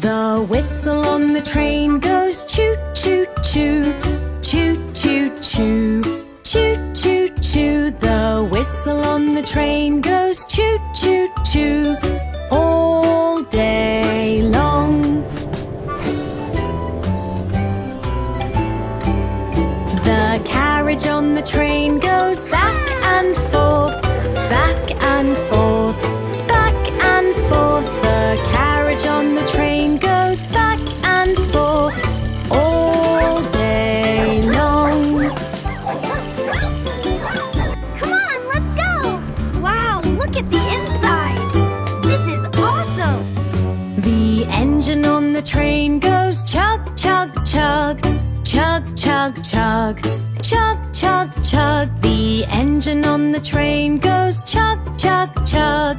The whistle on the train goes choo choo choo, choo choo choo, choo choo choo. The whistle on the train goes choo choo choo all day long. The carriage on the train goes back and forth, back and forth, back and forth. The carriage on the train goes back and forth all day long. Come on, let's go! Wow, look at the inside! This is awesome! The engine on the train goes chug, chug, chug, chug, chug, chug, chug, chug, chug. The engine on the train goes chug, chug, chug